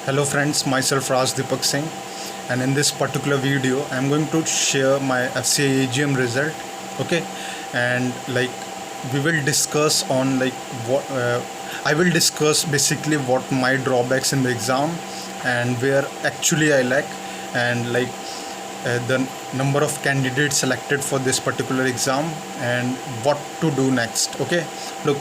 Hello friends, myself Raj Deepak Singh, and in this particular video I am going to share my FCA AGM result. Okay, and we will discuss on what I will discuss basically what my drawbacks in the exam and where actually I lack, and the number of candidates selected for this particular exam and what to do next. Okay, look,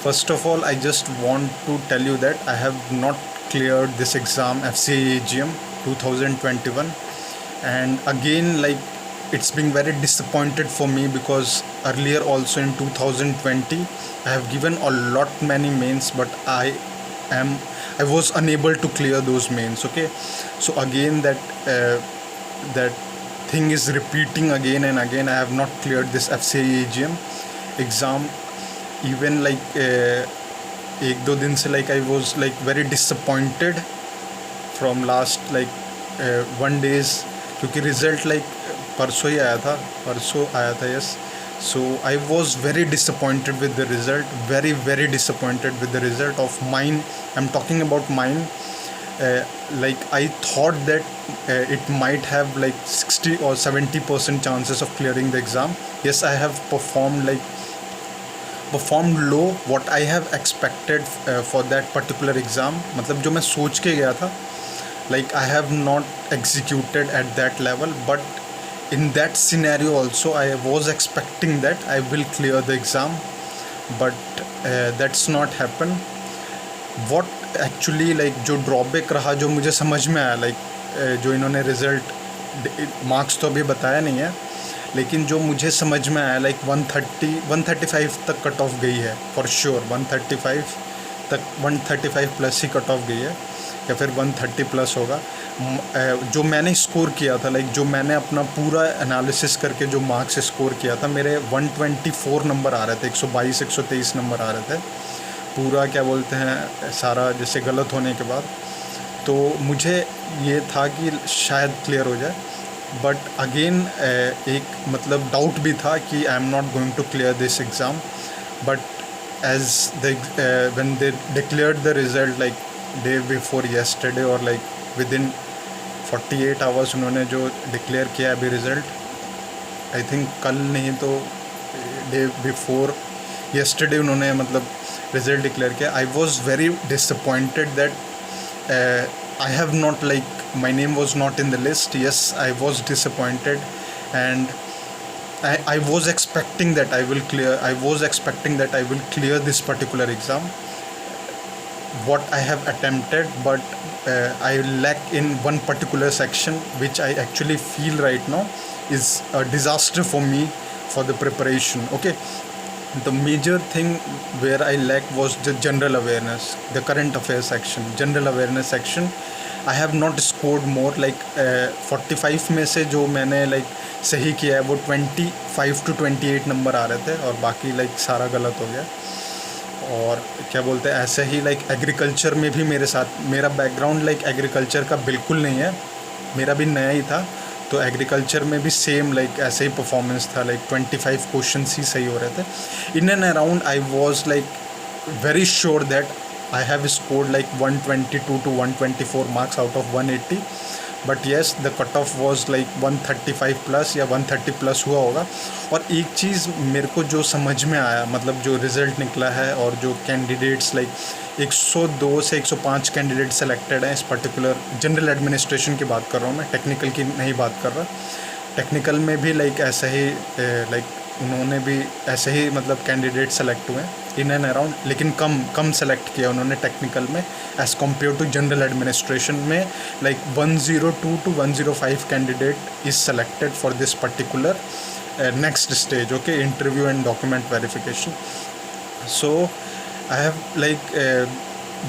first of all I just want to tell you that I have not cleared this exam FCA AGM 2021, and again it's been very disappointed for me because earlier also in 2020 I have given a lot many mains, but I was unable to clear those mains. Okay, so again that thing is repeating again and again. I have not cleared this FCA AGM exam. Even एक दो दिन से I was very disappointed from last 1 days, क्योंकि result परसों आया था yes. So I was very disappointed with the result, very disappointed with the result of mine. I'm talking about mine. I thought that it might have 60 or 70% chances of clearing the exam. Yes, I have performed low what I have expected for that particular exam. मतलब जो मैं सोच के गया था, I have not executed at that level, but in that scenario also I was expecting that I will clear the exam, but that's not happened. What actually जो drawback रहा, जो मुझे समझ में आया, जो इन्होंने रिज़ल्ट मार्क्स तो अभी बताया नहीं है, लेकिन जो मुझे समझ में आया 135 तक कट ऑफ गई है फॉर श्योर. 135 तक, 135 प्लस ही कट ऑफ गई है, या फिर 130 प्लस होगा. जो मैंने स्कोर किया था, जो मैंने अपना पूरा एनालिसिस करके जो मार्क्स स्कोर किया था, मेरे 124 नंबर आ रहे थे. 122 123 नंबर आ रहे थे पूरा, क्या बोलते हैं, सारा जैसे गलत होने के बाद. तो मुझे ये था कि शायद क्लियर हो जाए, बट अगेन एक मतलब डाउट भी था कि I am not going to clear this exam. But as when they declared the result day before yesterday, और विद इन 48 आवर्स उन्होंने जो डिक्लेयर किया अभी रिज़ल्ट, आई थिंक कल नहीं तो डे बिफोर येस्टरडे उन्होंने मतलब रिज़ल्ट डिक्लेयर किया. I was very disappointed that I have not my name was not in the list. Yes, I was disappointed, and I was expecting that I will clear. I was expecting that I will clear this particular exam, what I have attempted, but I lack in one particular section, which I actually feel right now is a disaster for me for the preparation. Okay. The major thing where I lack was the general awareness, the current affairs section, general awareness section. I have not scored more. 45 में से जो मैंने सही किया है वो 25 to 28 number आ रहे थे, और बाकी सारा गलत हो गया. और क्या बोलते हैं, ऐसे ही एग्रीकल्चर में भी मेरे साथ, मेरा बैकग्राउंड एग्रीकल्चर का बिल्कुल नहीं है, मेरा भी नया ही था. तो एग्रीकल्चर में भी सेम ऐसे ही परफॉर्मेंस था. 25 क्वेश्चंस ही सही हो रहे थे. In and around I was very sure that I have scored 122 to 124 marks out of 180. But yes, the cut off was 135 plus या 130 प्लस हुआ होगा. और एक चीज़ मेरे को जो समझ में आया, मतलब जो रिज़ल्ट निकला है और जो कैंडिडेट्स 102 से 105 कैंडिडेट सेलेक्टेड हैं इस पर्टिकुलर जनरल एडमिनिस्ट्रेशन की बात कर रहा हूँ मैं, टेक्निकल की नहीं बात कर रहा. टेक्निकल में भी ऐसे ही उन्होंने भी ऐसे ही मतलब कैंडिडेट सेलेक्ट हुए इन एंड अराउंड, लेकिन कम सेलेक्ट किया उन्होंने टेक्निकल में as compare to general administration में. 102 to 105 candidate is selected for this particular next stage. Okay, interview and document verification. So I have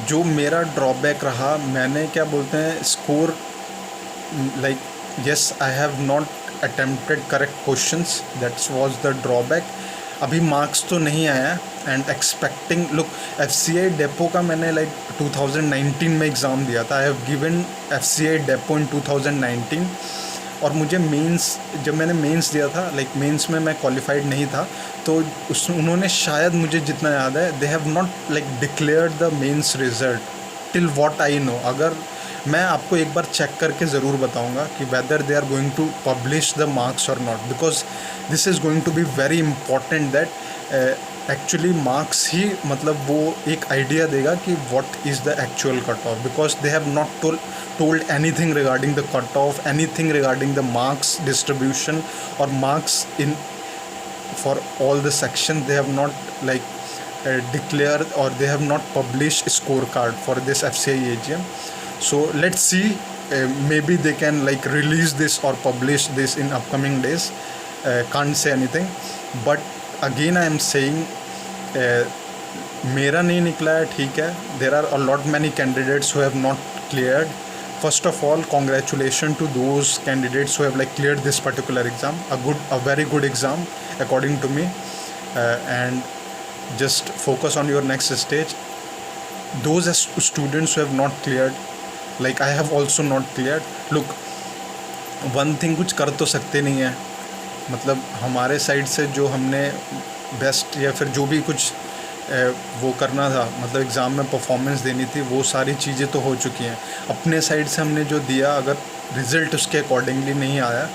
जो मेरा ड्रॉबैक रहा, मैंने क्या बोलते हैं score, yes, I have not attempted correct questions. That was the drawback. अभी marks तो नहीं आया, and expecting, look, FCI depot का मैंने 2019 में एग्ज़ाम दिया था. I have given FCI depot in 2019, और मुझे मेंस, जब मैंने मेंस दिया था, मेंस में मैं क्वालिफाइड नहीं था, तो उन्होंने शायद, मुझे जितना याद है, they have not declared the mains result till what I know. अगर मैं आपको एक बार चेक करके ज़रूर बताऊंगा कि whether they are going to publish the marks और not, because this is going to be very important that actually marks ही मतलब वो एक आइडिया देगा कि what is the actual cut off, because they have not told anything regarding the cutoff, anything regarding the marks distribution or marks in for all the sections. They have not like declared or they have not published scorecard for this FCI AGM. So let's see, maybe they can like release this or publish this in upcoming days. Can't say anything, but again I am saying मेरा नहीं निकला है, ठीक है. There are a lot many candidates who have not cleared. First of all, congratulations to those candidates who have like cleared this particular exam. A very good exam according to me. And just focus on your next stage. Those students who have not cleared, like I have also not cleared. Look, one thing कुछ कर तो सकते नहीं है, मतलब हमारे side से जो हमने बेस्ट या फिर जो भी कुछ वो करना था, मतलब एग्ज़ाम में परफॉर्मेंस देनी थी, वो सारी चीज़ें तो हो चुकी हैं. अपने साइड से हमने जो दिया, अगर रिज़ल्ट उसके अकॉर्डिंगली नहीं आया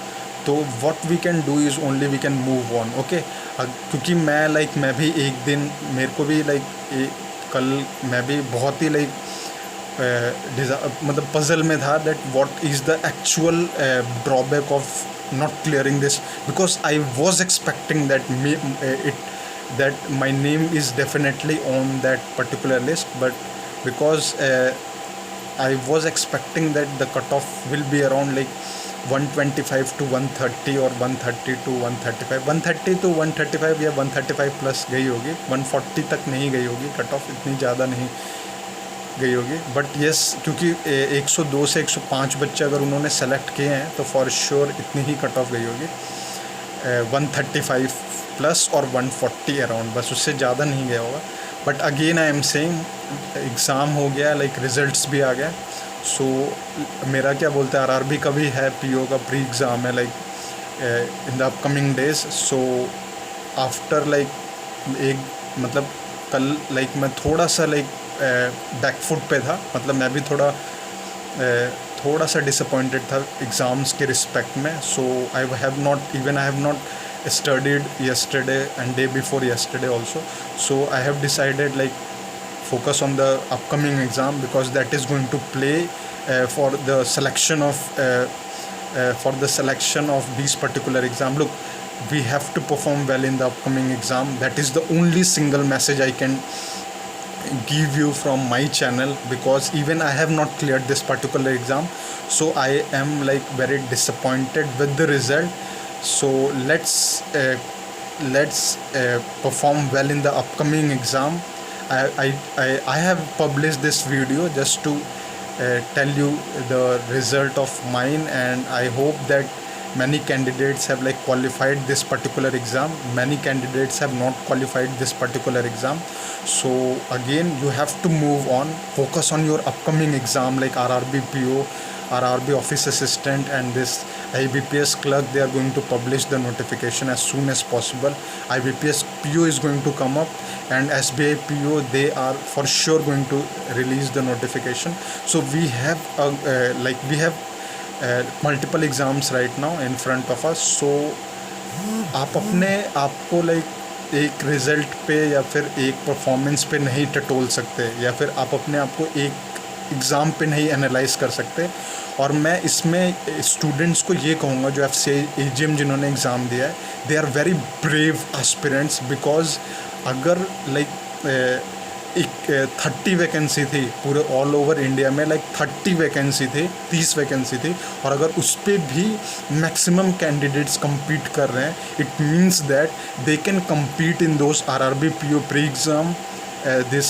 तो what we can do is only we can move on. Okay, क्योंकि मैं भी एक दिन मेरे को भी कल मैं भी बहुत ही मतलब पजल में था that what is the actual drawback of not clearing this, because I was expecting that my name is definitely on that particular list, but because I was expecting that the cutoff will be around like 125 to 130 or 130 to 135, 130 to 135 या 135 plus गई होगी, 140 तक नहीं गई होगी cut off, इतनी ज़्यादा नहीं गई होगी. बट येस, क्योंकि 102 से 105 बच्चे अगर उन्होंने सेलेक्ट किए हैं तो फॉर श्योर इतनी ही कट ऑफ गई होगी, 135 प्लस और 140 अराउंड, बस उससे ज़्यादा नहीं गया होगा. But again I am saying exam हो गया, लाइक रिज़ल्ट्स भी आ गया. सो मेरा क्या बोलते हैं, आरआरबी का भी है, पीओ का प्री एग्ज़ाम है like in the upcoming days. So after like एक मतलब कल लाइक मैं थोड़ा सा बैक फुट पे था, मतलब मैं भी थोड़ा सा डिसअपॉइंटेड था एग्ज़ाम्स के रिस्पेक्ट में. So I have not studied yesterday and day before yesterday also. So I have decided like focus on the upcoming exam, because that is going to play for the selection of these particular exam. Look, we have to perform well in the upcoming exam. That is the only single message I can give you from my channel, because even I have not cleared this particular exam, so I am like very disappointed with the result. So let's perform well in the upcoming exam. I have published this video just to tell you the result of mine, and I hope that many candidates have like qualified this particular exam. Many candidates have not qualified this particular exam. So again, you have to move on, focus on your upcoming exam like RRB PO, RRB office assistant, and this IBPS clerk. They are going to publish the notification as soon as possible. IBPS PO is going to come up, and SBI PO, they are for sure going to release the notification. So we have multiple exams right now in front of us. So आप अपने आप को like एक result पे या फिर एक performance पे नहीं टटोल सकते, या फिर आप अपने आप को एक एग्ज़ाम पे नहीं एनालाइज कर सकते. और मैं इसमें स्टूडेंट्स को ये कहूँगा जो FCI AGM जिन्होंने एग्ज़ाम दिया है, they are very brave aspirants, because अगर लाइक एक 30 वैकेंसी थी पूरे ऑल ओवर इंडिया में, लाइक 30 वैकेंसी थी, 30 वैकेंसी थी, और अगर उस पर भी मैक्सिमम कैंडिडेट्स compete कर रहे हैं, it means that they can compete in those RRB PO pre-exam, this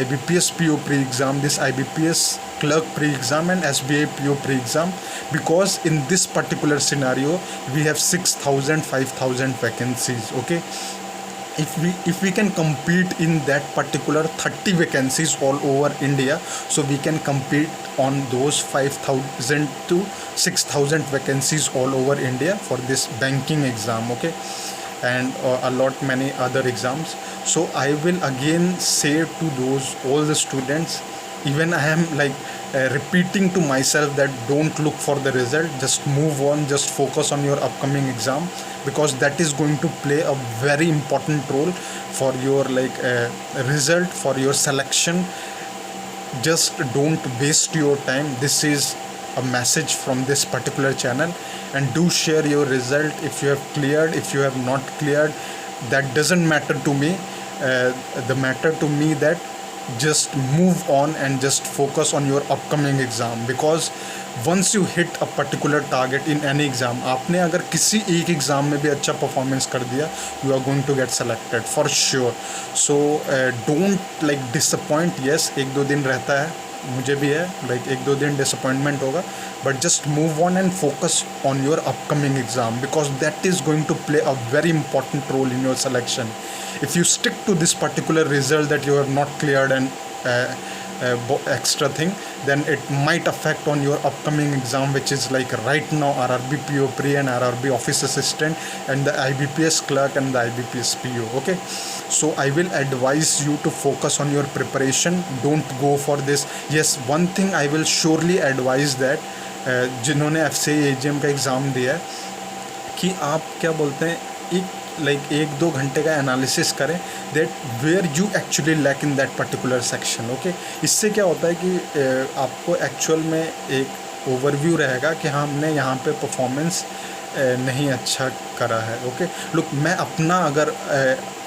IBPS PO pre-exam, this IBPS clerk pre-exam, and SBI PO pre-exam, because in this particular scenario we have 6,000 5,000 vacancies. Okay, if we can compete in that particular 30 vacancies all over India, so we can compete on those 5,000 to 6,000 vacancies all over India for this banking exam. Okay, and a lot many other exams. So I will again say to those all the students, even I am like repeating to myself that don't look for the result, just move on, just focus on your upcoming exam, because that is going to play a very important role for your result, for your selection. Just don't waste your time. This is a message from this particular channel. And do share your result if you have cleared, if you have not cleared, that doesn't matter to me. The matter to me that just move on and just focus on your upcoming exam, because once you hit a particular target in any exam, आपने अगर किसी एक exam में भी अच्छा performance कर दिया, you are going to get selected for sure. So don't like disappoint. Yes, एक दो दिन रहता है, मुझे भी है, like एक दो दिन disappointment होगा, but just move on and focus on your upcoming exam, because that is going to play a very important role in your selection. If you stick to this particular result that you have not cleared and extra thing, then it might affect on your upcoming exam, which is like right now RRB PO Pre and RRB Office Assistant and the IBPS Clerk and the IBPS PO. Okay, so I will advise you to focus on your preparation. Don't go for this. Yes, one thing I will surely advise that जिन्होंने FCI AGM का exam दिया है, कि आप क्या बोलते हैं, एक दो घंटे का एनालिसिस करें that where you actually lack in that particular section. Okay, इससे क्या होता है कि आपको एक्चुअल में एक ओवरव्यू रहेगा कि हाँ, हमने यहाँ पे परफॉर्मेंस नहीं अच्छा करा है. ओके, लुक, मैं अपना अगर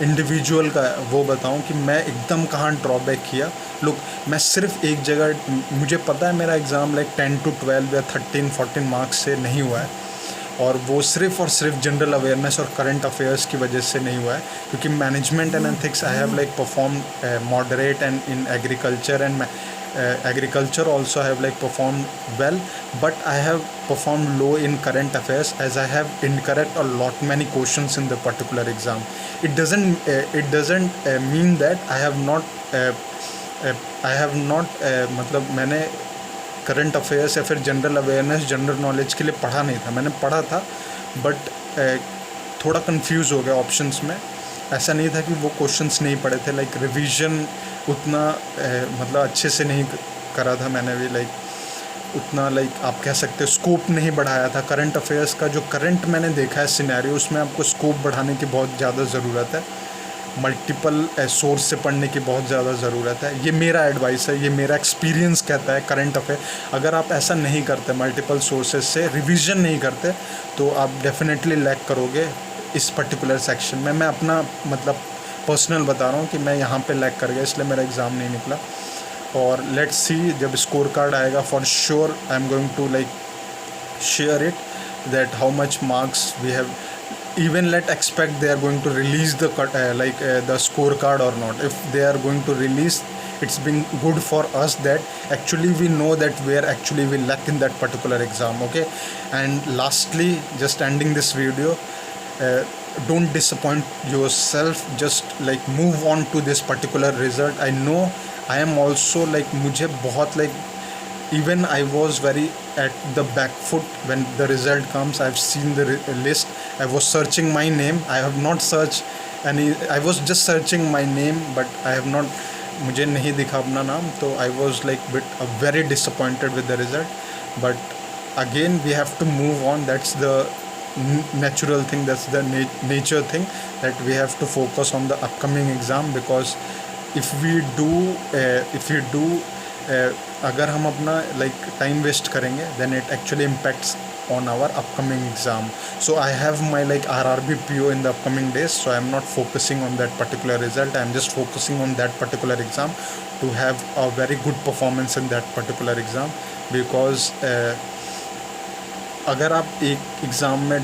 इंडिविजुअल का वो बताऊं कि मैं एकदम कहाँ ड्रॉबैक किया. लुक, मैं सिर्फ एक जगह, मुझे पता है मेरा एग्ज़ाम 10 to 12 या 13-14 मार्क्स से नहीं हुआ है, और वो सिर्फ और सिर्फ जनरल अवेयरनेस और करंट अफेयर्स की वजह से नहीं हुआ है, क्योंकि management and ethics I have perform moderate and in agriculture and agriculture also I have performed well, but I have performed low in current affairs as I have incorrect a lot many questions in the particular exam. It doesn't mean that I have not मतलब मैंने current affairs या फिर general awareness, general knowledge के लिए पढ़ा नहीं था. मैंने पढ़ा था, बट थोड़ा कंफ्यूज हो गया ऑप्शंस में. ऐसा नहीं था कि वो क्वेश्चंस नहीं पढ़े थे, रिवीजन उतना मतलब अच्छे से नहीं करा था मैंने भी, उतना आप कह सकते हो स्कोप नहीं बढ़ाया था. करंट अफेयर्स का जो करंट मैंने देखा है सिनेरियो, उसमें आपको स्कोप बढ़ाने की बहुत ज़्यादा ज़रूरत है, मल्टीपल सोर्स से पढ़ने की बहुत ज़्यादा ज़रूरत है. ये मेरा एडवाइस है, ये मेरा एक्सपीरियंस कहता है. करंट अफेयर अगर आप ऐसा नहीं करते, मल्टीपल सोर्सेज से रिवीजन नहीं करते, तो आप डेफिनेटली लैक करोगे इस पर्टिकुलर सेक्शन में. मैं अपना मतलब पर्सनल बता रहा हूँ कि मैं यहाँ पे लैक कर गया, इसलिए मेरा एग्ज़ाम नहीं निकला. और लेट्स सी, जब स्कोर कार्ड आएगा for sure I am going to share it that how much marks we have. Even let expect they are going to release the the scorecard or not. If they are going to release, it's been good for us that actually we know that where actually we lack in that particular exam. Okay, and lastly, just ending this video, don't disappoint yourself. Just move on to this particular result. I know I am also मुझे बहुत even I was very at the back foot when the result comes. I've seen the list. I was searching my name. I have not searched any. I was just searching my name, but I have not. मुझे नहीं दिखा अपना नाम, तो I was very disappointed with the result. But again, we have to move on. That's the natural thing. That's the nature thing, that we have to focus on the upcoming exam, because if we do अगर हम अपना time waste करेंगे, then it actually impacts on our upcoming exam. So I have my RRB PO in the upcoming days, so I am not focusing on that particular result. I am just focusing on that particular exam to have a very good performance in that particular exam, because अगर आप एक exam में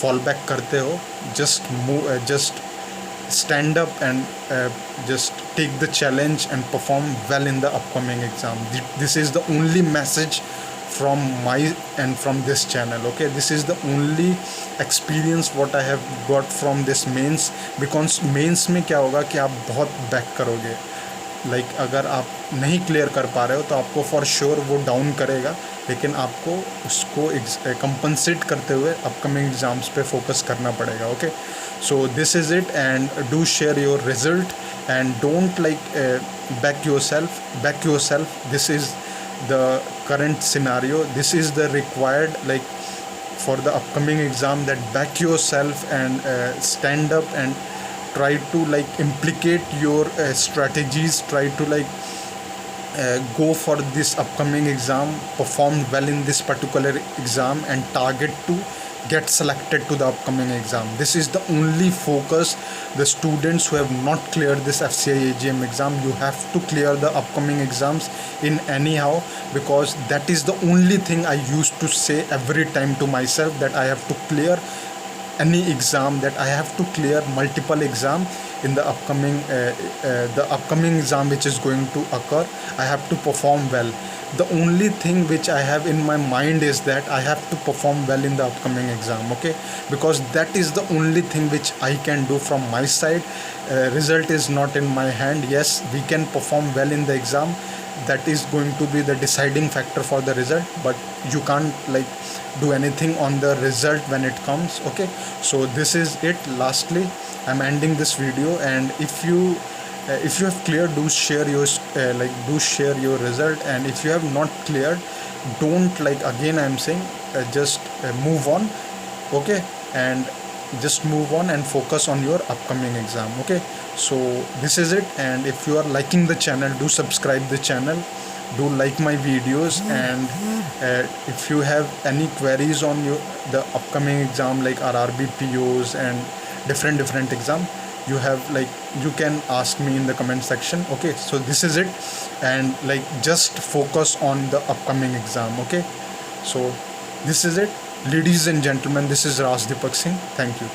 fall back करते हो, just stand up and just take the challenge and perform well in the upcoming exam. This is the only message from my and from this channel. Okay, this is the only experience what I have got from this mains, because mains में क्या होगा कि आप बहुत back करोगे. अगर आप नहीं क्लियर कर पा रहे हो, तो आपको फॉर श्योर वो डाउन करेगा, लेकिन आपको उसको कंपनसेट करते हुए अपकमिंग एग्ज़ाम्स पे फोकस करना पड़ेगा. Okay, so this is it, and do share your result, and don't back yourself. This is the current scenario. This is the required, like, for the upcoming exam, that back yourself and stand up and try to like implicate your strategies, try to like go for this upcoming exam, perform well in this particular exam, and target to get selected to the upcoming exam. This is the only focus. The students who have not cleared this FCI AGM exam, you have to clear the upcoming exams in anyhow, because that is the only thing I used to say every time to myself, that I have to clear any exam, that I have to clear multiple exam in the upcoming exam which is going to occur. I have to perform well. The only thing which I have in my mind is that I have to perform well in the upcoming exam, okay, because that is the only thing which I can do from my side. Result is not in my hand. Yes, we can perform well in the exam, that is going to be the deciding factor for the result, but you can't like do anything on the result when it comes, okay. So this is it. Lastly, I'm ending this video, and if you have cleared, do share your result, and if you have not cleared, don't, like, again I'm saying, just move on, okay, and just move on and focus on your upcoming exam, okay. So this is it, and if you are liking the channel, do subscribe the channel, do like my videos, and if you have any queries on the upcoming exam, like RRB POs and different exam, you can ask me in the comment section, okay. So this is it, and like just focus on the upcoming exam, okay. So this is it, ladies and gentlemen, this is Raj Deepak Singh. Thank you.